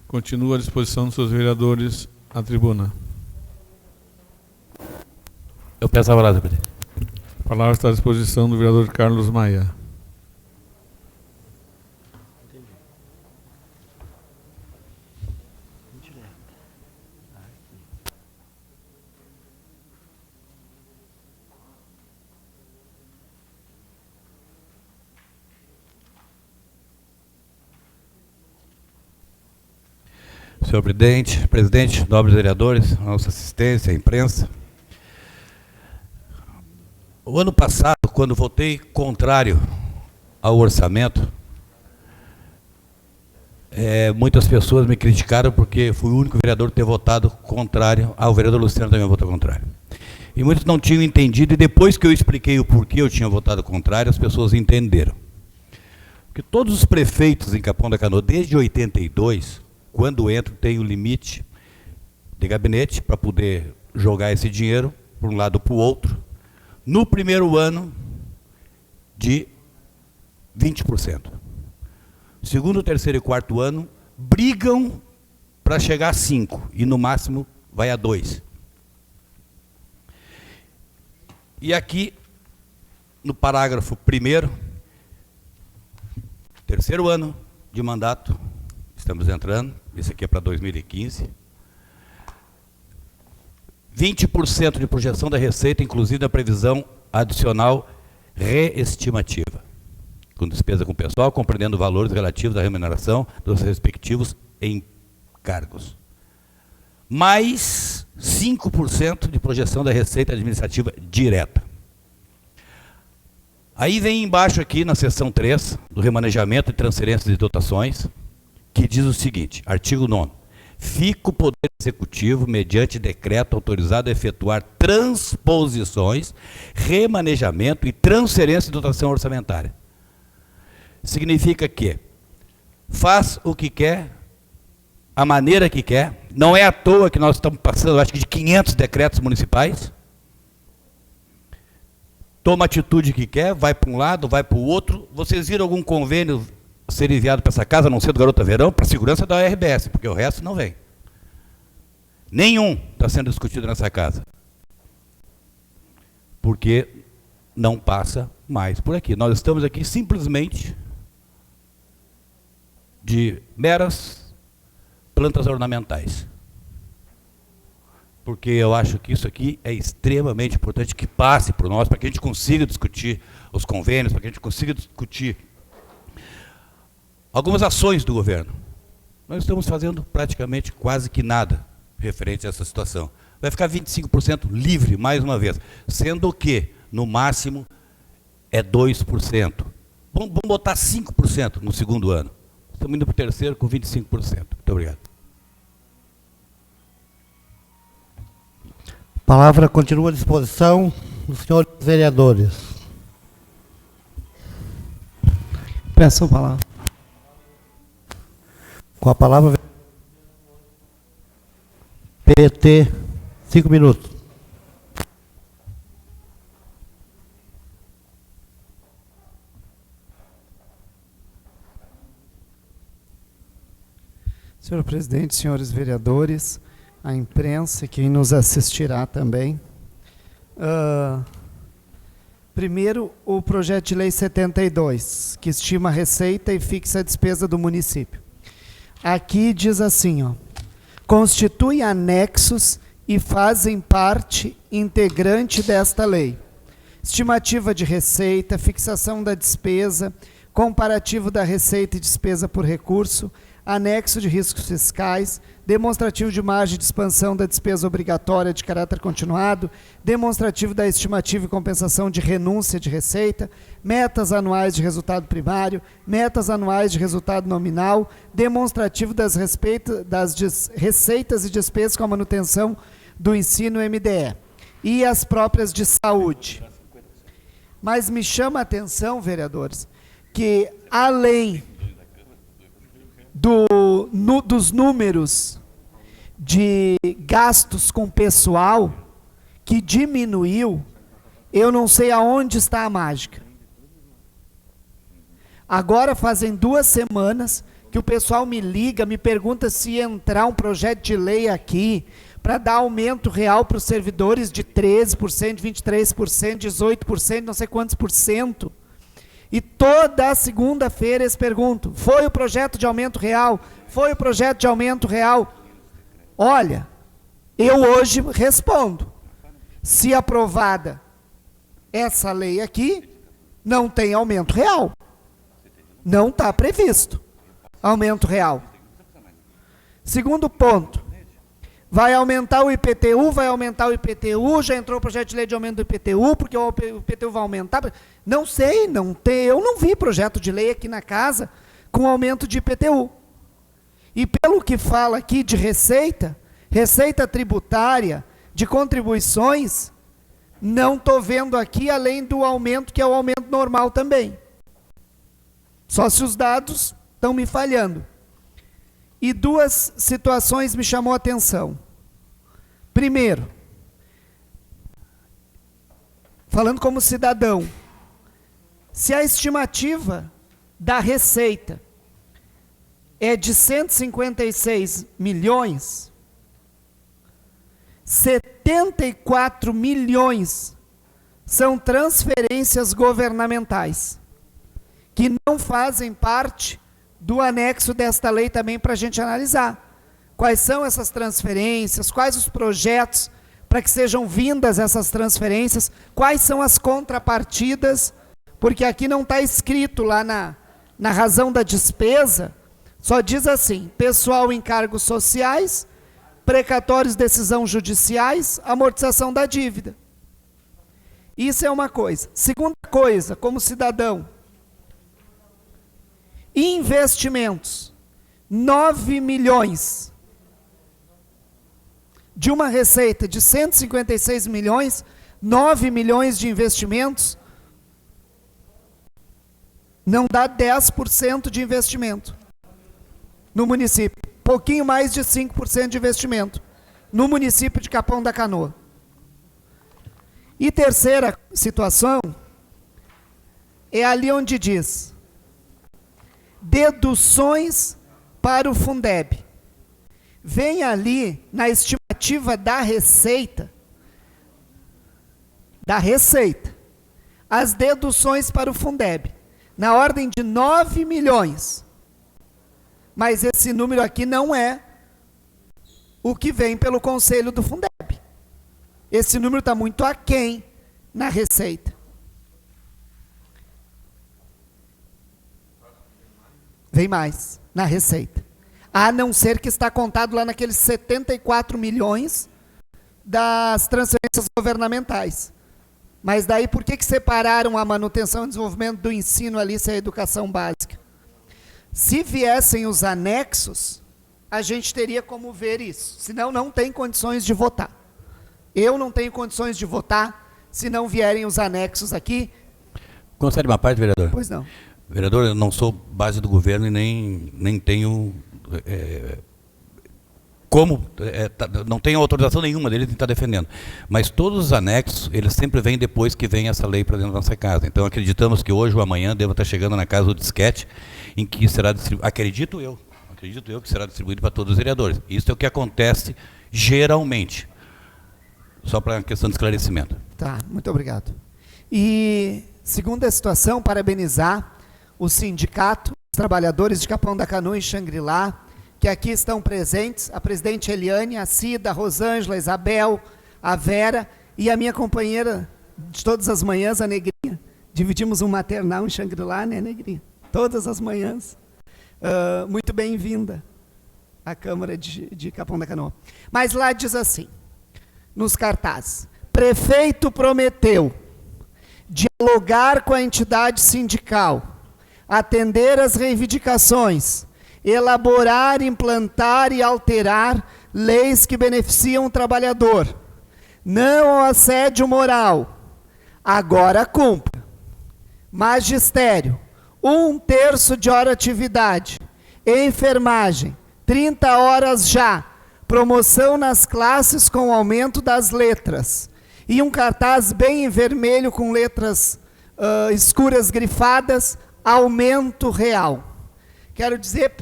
Continua à disposição dos seus vereadores à tribuna. Eu peço a palavra, presidente. A palavra está à disposição do vereador Carlos Maia. Senhor presidente, nobres vereadores, nossa assistência, a imprensa. O ano passado, quando votei contrário ao orçamento, muitas pessoas me criticaram porque fui o único vereador a ter votado contrário, o vereador Luciano também votou contrário. E muitos não tinham entendido, e depois que eu expliquei o porquê eu tinha votado contrário, as pessoas entenderam. Porque todos os prefeitos em Capão da Canoa, desde 82, quando entro, tem o limite de gabinete para poder jogar esse dinheiro para um lado para o outro, no primeiro ano de 20%. Segundo, terceiro e quarto ano brigam para chegar a 5%, e no máximo vai a 2%. E aqui, no parágrafo 1º, terceiro ano de mandato, estamos entrando, esse aqui é para 2015, 20% de projeção da receita, inclusive da previsão adicional reestimativa, com despesa com pessoal, compreendendo valores relativos à remuneração dos respectivos encargos. Mais 5% de projeção da receita administrativa direta. Aí vem embaixo aqui na seção 3, do remanejamento e transferências de dotações, que diz o seguinte, artigo 9º, fica o Poder Executivo, mediante decreto, autorizado a efetuar transposições, remanejamento e transferência de dotação orçamentária. Significa que faz o que quer, a maneira que quer, não é à toa que nós estamos passando, acho que de 500 decretos municipais, toma a atitude que quer, vai para um lado, vai para o outro. Vocês viram algum convênio ser enviado para essa casa, a não ser do Garota Verão, para a segurança da RBS, porque o resto não vem. Nenhum está sendo discutido nessa casa. Porque não passa mais por aqui. Nós estamos aqui simplesmente de meras plantas ornamentais. Porque eu acho que isso aqui é extremamente importante que passe por nós, para que a gente consiga discutir os convênios, para que a gente consiga discutir algumas ações do governo. Nós estamos fazendo praticamente quase que nada referente a essa situação. Vai ficar 25% livre, mais uma vez, sendo que, no máximo, é 2%. Vamos botar 5% no segundo ano. Estamos indo para o terceiro com 25%. Muito obrigado. A palavra continua à disposição dos senhores vereadores. Peço a palavra. Com a palavra, PT, 5 minutos. Senhor presidente, senhores vereadores, a imprensa, quem nos assistirá também. Primeiro, o projeto de lei 72, que estima a receita e fixa a despesa do município. Aqui diz assim, ó, constitui anexos e fazem parte integrante desta lei. Estimativa de receita, fixação da despesa, comparativo da receita e despesa por recurso, anexo de riscos fiscais, demonstrativo de margem de expansão da despesa obrigatória de caráter continuado, demonstrativo da estimativa e compensação de renúncia de receita, metas anuais de resultado primário, metas anuais de resultado nominal, demonstrativo das receitas e despesas com a manutenção do ensino MDE e as próprias de saúde. Mas me chama a atenção, vereadores, que além dos números de gastos com pessoal, que diminuiu, eu não sei aonde está a mágica. Agora fazem 2 semanas que o pessoal me liga, me pergunta se entrar um projeto de lei aqui para dar aumento real para os servidores de 13%, 23%, 18%, não sei quantos por cento. E toda segunda-feira eles perguntam, foi o projeto de aumento real? Foi o projeto de aumento real? Olha, eu hoje respondo, se aprovada essa lei aqui, não tem aumento real. Não está previsto aumento real. Segundo ponto, vai aumentar o IPTU, já entrou o projeto de lei de aumento do IPTU, porque o IPTU vai aumentar. Não sei, eu não vi projeto de lei aqui na casa com aumento de IPTU. E pelo que fala aqui de receita tributária, de contribuições, não estou vendo aqui além do aumento, que é o aumento normal também. Só se os dados estão me falhando. E 2 situações me chamou a atenção. Primeiro, falando como cidadão, se a estimativa da receita é de 156 milhões, 74 milhões são transferências governamentais, que não fazem parte do anexo desta lei também para a gente analisar. Quais são essas transferências, quais os projetos para que sejam vindas essas transferências, quais são as contrapartidas, porque aqui não está escrito lá na razão da despesa, só diz assim, pessoal em cargos sociais, precatórios de decisão judiciais, amortização da dívida. Isso é uma coisa. Segunda coisa, como cidadão, investimentos, 9 milhões, de uma receita de 156 milhões, 9 milhões de investimentos, não dá 10% de investimento no município, pouquinho mais de 5% de investimento no município de Capão da Canoa. E terceira situação, é ali onde diz, deduções para o Fundeb. Vem ali na estimativa da receita, as deduções para o Fundeb, na ordem de 9 milhões. Mas esse número aqui não é o que vem pelo Conselho do Fundeb. Esse número está muito aquém na receita. Vem mais na receita. A não ser que está contado lá naqueles 74 milhões das transferências governamentais. Mas daí por que separaram a manutenção e desenvolvimento do ensino ali se é a educação básica? Se viessem os anexos, a gente teria como ver isso. Senão não tem condições de votar. Eu não tenho condições de votar se não vierem os anexos aqui. Concede uma parte, vereador? Pois não. Vereador, eu não sou base do governo e nem tenho não tenho autorização nenhuma dele de estar defendendo. Mas todos os anexos, eles sempre vêm depois que vem essa lei para dentro da nossa casa. Então acreditamos que hoje ou amanhã deva estar chegando na casa o disquete em que será distribuído, acredito eu que será distribuído para todos os vereadores. Isso é o que acontece geralmente. Só para questão de esclarecimento. Tá, muito obrigado. E segunda situação, parabenizar o sindicato, os trabalhadores de Capão da Canoa e Xangri-Lá, que aqui estão presentes, a presidente Eliane, a Cida, a Rosângela, a Isabel, a Vera e a minha companheira de todas as manhãs, a Negrinha. Dividimos um maternal em Xangri-Lá, né, Negrinha? Todas as manhãs. Muito bem-vinda à Câmara de Capão da Canoa. Mas lá diz assim, nos cartazes, prefeito prometeu dialogar com a entidade sindical, atender às reivindicações, elaborar, implantar e alterar leis que beneficiam o trabalhador, não ao assédio moral. Agora cumpra. Magistério, 1/3 de hora atividade. Enfermagem, 30 horas já. Promoção nas classes com aumento das letras. E um cartaz bem em vermelho com letras escuras grifadas, aumento real. Quero dizer,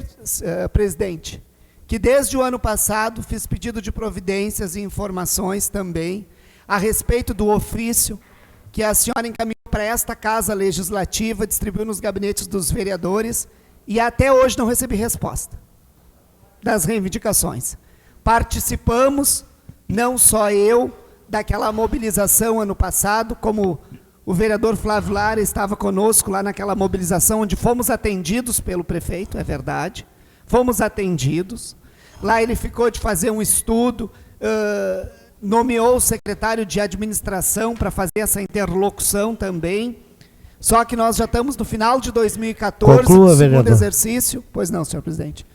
presidente, que desde o ano passado fiz pedido de providências e informações também a respeito do ofício que a senhora encaminhou para esta Casa Legislativa, distribuiu nos gabinetes dos vereadores e até hoje não recebi resposta das reivindicações. Participamos, não só eu, daquela mobilização ano passado, como o vereador Flávio Lara estava conosco lá naquela mobilização, onde fomos atendidos pelo prefeito, é verdade, fomos atendidos. Lá ele ficou de fazer um estudo, nomeou o secretário de administração para fazer essa interlocução também. Só que nós já estamos no final de 2014, Conclua, no segundo vereador. exercício. Pois não, senhor presidente.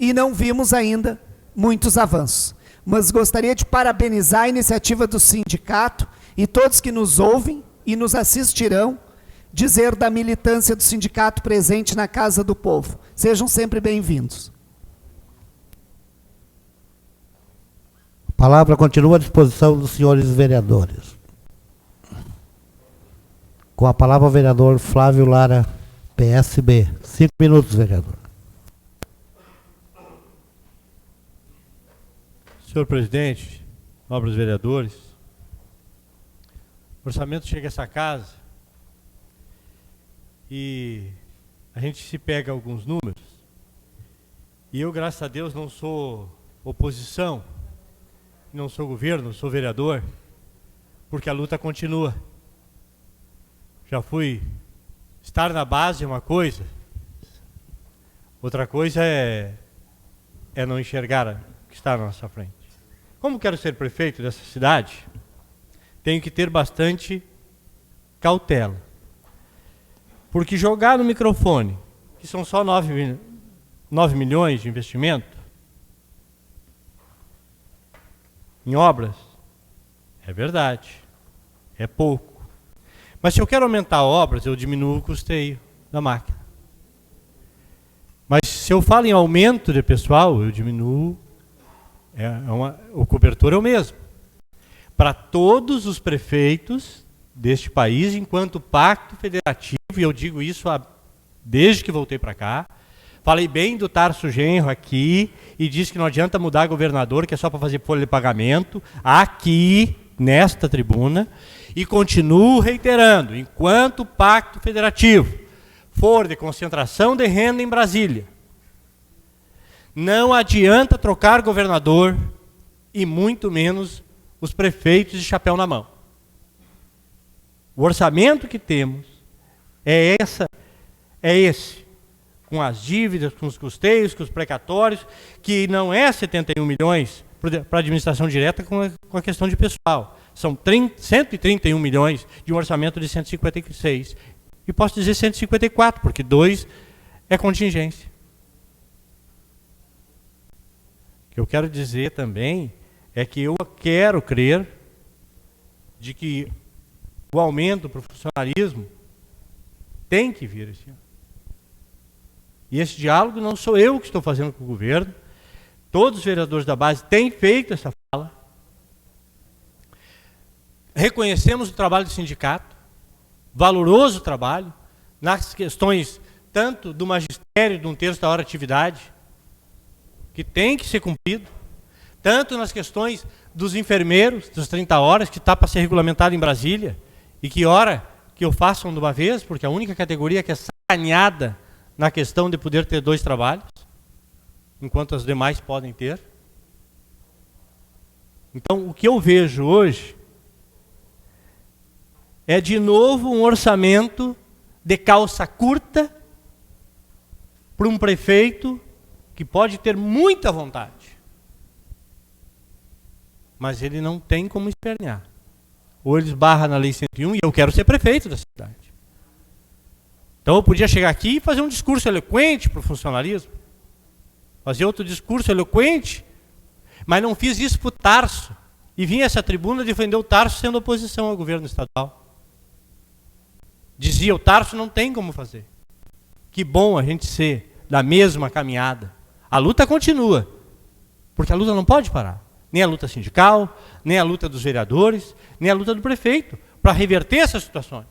E não vimos ainda muitos avanços. Mas gostaria de parabenizar a iniciativa do sindicato e todos que nos ouvem e nos assistirão, dizer da militância do sindicato presente na Casa do Povo. Sejam sempre bem-vindos. A palavra continua à disposição dos senhores vereadores. Com a palavra o vereador Flávio Lara, PSB. 5 minutos, vereador. Senhor presidente, nobres vereadores, o orçamento chega a essa casa e a gente se pega alguns números e eu, graças a Deus, não sou oposição, não sou governo, sou vereador, porque a luta continua. Já fui estar na base é uma coisa, outra coisa é não enxergar o que está na nossa frente. Como quero ser prefeito dessa cidade, tenho que ter bastante cautela. Porque jogar no microfone, que são só 9 milhões de investimento em obras, é verdade, é pouco. Mas se eu quero aumentar obras, eu diminuo o custeio da máquina. Mas se eu falo em aumento de pessoal, eu diminuo, o cobertor é o mesmo. Para todos os prefeitos deste país, enquanto pacto federativo, e eu digo isso desde que voltei para cá, falei bem do Tarso Genro aqui, e disse que não adianta mudar governador, que é só para fazer folha de pagamento, aqui, nesta tribuna, e continuo reiterando, enquanto o pacto federativo for de concentração de renda em Brasília, não adianta trocar governador e muito menos os prefeitos de chapéu na mão. O orçamento que temos é esse, com as dívidas, com os custeios, com os precatórios, que não é 71 milhões para a administração direta com a questão de pessoal. São 131 milhões de um orçamento de 156. E posso dizer 154, porque 2 é contingência. O que eu quero dizer também é que eu quero crer de que o aumento para o funcionalismo tem que vir esse ano. E esse diálogo não sou eu que estou fazendo com o governo, todos os vereadores da base têm feito essa fala. Reconhecemos o trabalho do sindicato, valoroso trabalho, nas questões tanto do magistério de 1/3 da hora de atividade, que tem que ser cumprido, tanto nas questões dos enfermeiros, das 30 horas, que está para ser regulamentado em Brasília, e que hora que eu façam de uma vez, porque a única categoria que é sacaneada na questão de poder ter 2 trabalhos, enquanto as demais podem ter. Então, o que eu vejo hoje é, de novo, um orçamento de calça curta para um prefeito que pode ter muita vontade, mas ele não tem como espernear. Ou ele esbarra na Lei 101, e eu quero ser prefeito da cidade. Então eu podia chegar aqui e fazer um discurso eloquente para o funcionalismo, fazer outro discurso eloquente, mas não fiz isso para o Tarso, e vim a essa tribuna defender o Tarso sendo oposição ao governo estadual. Dizia o Tarso, não tem como fazer. Que bom a gente ser da mesma caminhada. A luta continua, porque a luta não pode parar. Nem a luta sindical, nem a luta dos vereadores, nem a luta do prefeito, para reverter essas situações.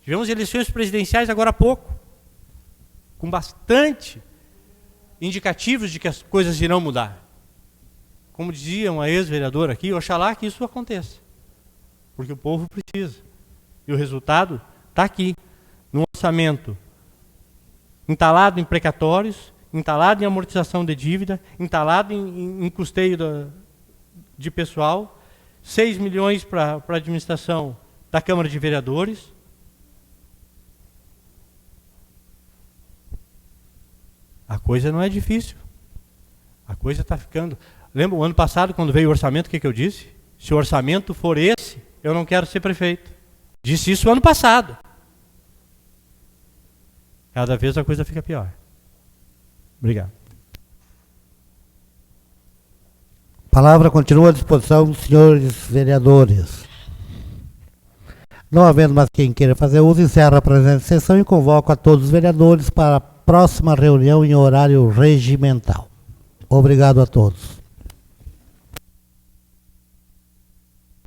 Tivemos eleições presidenciais agora há pouco, com bastante indicativos de que as coisas irão mudar. Como dizia uma ex-vereadora aqui, oxalá que isso aconteça, porque o povo precisa. E o resultado está aqui, no orçamento, entalado em precatórios, entalado em amortização de dívida, entalado em custeio de pessoal, 6 milhões para a administração da Câmara de Vereadores. A coisa não é difícil. A coisa está ficando... Lembra, o ano passado, quando veio o orçamento, o que eu disse? Se o orçamento for esse, eu não quero ser prefeito. Disse isso ano passado. Cada vez a coisa fica pior. Obrigado. A palavra continua à disposição dos senhores vereadores. Não havendo mais quem queira fazer uso, encerro a presente sessão e convoco a todos os vereadores para a próxima reunião em horário regimental. Obrigado a todos.